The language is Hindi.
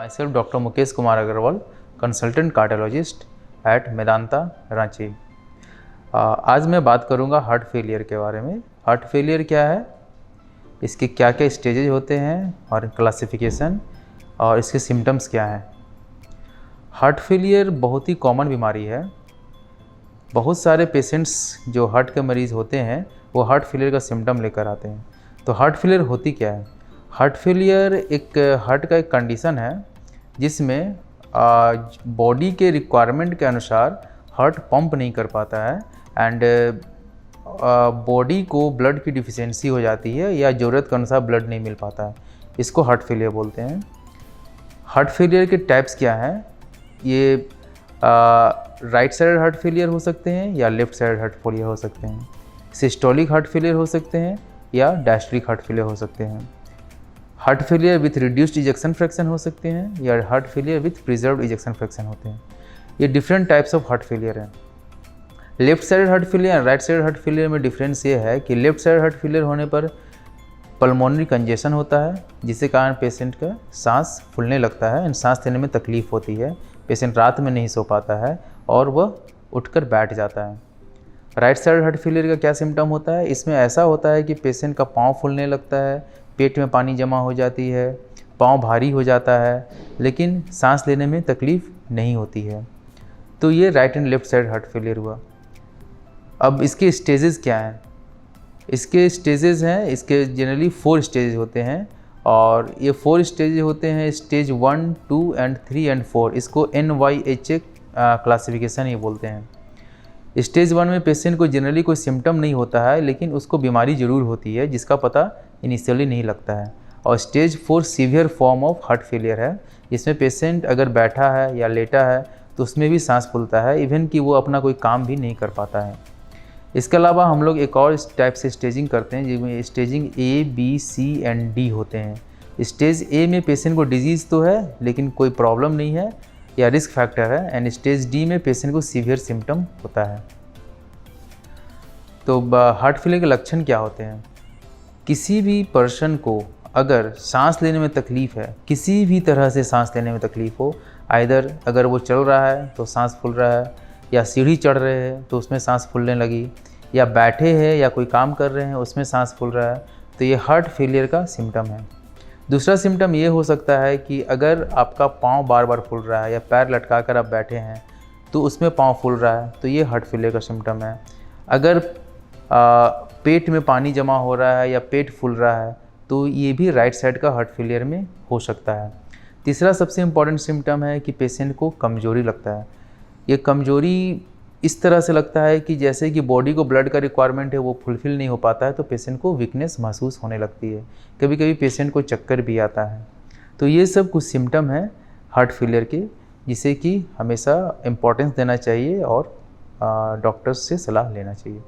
myself Dr. Mukesh Kumar Agarwal, consultant cardiologist at Medanta Ranchi. आज मैं बात करूंगा हार्ट फेलियर के बारे में। हार्ट फेलियर क्या है, इसके क्या क्या स्टेजेज होते हैं और क्लासिफिकेशन, और इसके सिम्टम्स क्या हैं। हार्ट फेलियर बहुत ही कॉमन बीमारी है। बहुत सारे पेशेंट्स जो हार्ट के मरीज़ होते हैं वो हार्ट फेलियर का सिम्टम लेकर आते हैं। तो हार्ट फेलियर होती क्या है? हार्ट फेलियर एक हार्ट का एक कंडीशन है जिसमें बॉडी के रिक्वायरमेंट के अनुसार हार्ट पंप नहीं कर पाता है एंड बॉडी को ब्लड की डिफिशियंसी हो जाती है या ज़रूरत के अनुसार ब्लड नहीं मिल पाता है। इसको हार्ट फेलियर बोलते हैं। हार्ट फेलियर के टाइप्स क्या हैं? ये राइट साइड हार्ट फेलियर हो सकते हैं या लेफ्ट साइड हार्ट फेलियर हो सकते हैं। सिस्टोलिक हार्ट फेलियर हो सकते हैं या डायस्टोलिक हार्ट फेलियर हो सकते हैं। Heart failure with reduced ejection fraction हो सकते हैं या heart failure with preserved ejection fraction होते हैं। ये different types of heart failure हैं। लेफ्ट साइड हार्ट फेलियर और राइट साइड हार्ट फेलियर में डिफरेंस ये है कि लेफ्ट साइड हार्ट फेलियर होने पर पल्मोनरी कंजेशन होता है, जिसके कारण पेशेंट का सांस फूलने लगता है एंड सांस लेने में तकलीफ होती है। पेशेंट रात में नहीं सो पाता है और वह उठकर बैठ जाता है। राइट साइड हार्ट फेलियर का क्या सिम्टम होता है? इसमें ऐसा होता है कि पेशेंट का पाँव फूलने लगता है, पेट में पानी जमा हो जाती है, पाँव भारी हो जाता है, लेकिन सांस लेने में तकलीफ़ नहीं होती है। तो ये right and left side heart failure हुआ। अब इसके स्टेजेस क्या हैं? इसके स्टेजेस हैं, इसके जनरली 4 स्टेज होते हैं और ये 4 स्टेज होते हैं। स्टेज 1, 2 एंड 3 एंड 4, इसको NYHA क्लासिफिकेशन ये बोलते हैं। स्टेज 1 में पेशेंट को जनरली कोई सिम्टम नहीं होता है, लेकिन उसको बीमारी ज़रूर होती है जिसका पता इनिशियली नहीं लगता है। और stage 4 severe form of heart failure है, जिसमें पेशेंट अगर बैठा है या लेटा है तो उसमें भी सांस फूलता है, इवन कि वो अपना कोई काम भी नहीं कर पाता है। इसके अलावा हम लोग एक और टाइप से स्टेजिंग करते हैं जिसमें staging A, B, C and D होते हैं। स्टेज A में पेशेंट को डिजीज़ तो है लेकिन कोई प्रॉब्लम नहीं है या रिस्क फैक्टर है, एंड स्टेज D में पेशेंट को सीवियर सिम्टम होता है। तो हार्ट फेलियर के लक्षण क्या होते हैं? किसी भी पर्सन को अगर सांस लेने में तकलीफ़ है, किसी भी तरह से सांस लेने में तकलीफ़ हो, आइदर अगर वो चल रहा है तो सांस फूल रहा है, या सीढ़ी चढ़ रहे हैं तो उसमें सांस फूलने लगी, या बैठे हैं या कोई काम कर रहे हैं उसमें सांस फूल रहा है, तो ये हार्ट फेलियर का सिम्टम है। दूसरा सिम्टम ये हो सकता है कि अगर आपका पाँव बार बार फूल रहा है या पैर लटका कर आप बैठे हैं तो उसमें पाँव फूल रहा है, तो ये हार्ट फेलियर का सिम्टम है। अगर पेट में पानी जमा हो रहा है या पेट फूल रहा है तो ये भी राइट साइड का हार्ट फेलियर में हो सकता है। तीसरा सबसे इम्पॉर्टेंट सिम्टम है कि पेशेंट को कमज़ोरी लगता है। ये कमज़ोरी इस तरह से लगता है कि जैसे कि बॉडी को ब्लड का रिक्वायरमेंट है वो फुलफ़िल नहीं हो पाता है, तो पेशेंट को वीकनेस महसूस होने लगती है। कभी कभी पेशेंट को चक्कर भी आता है। तो ये सब कुछ सिम्टम हैं हार्ट फेलियर के, जिसे कि हमेशा इम्पोर्टेंस देना चाहिए और डॉक्टर्स से सलाह लेना चाहिए।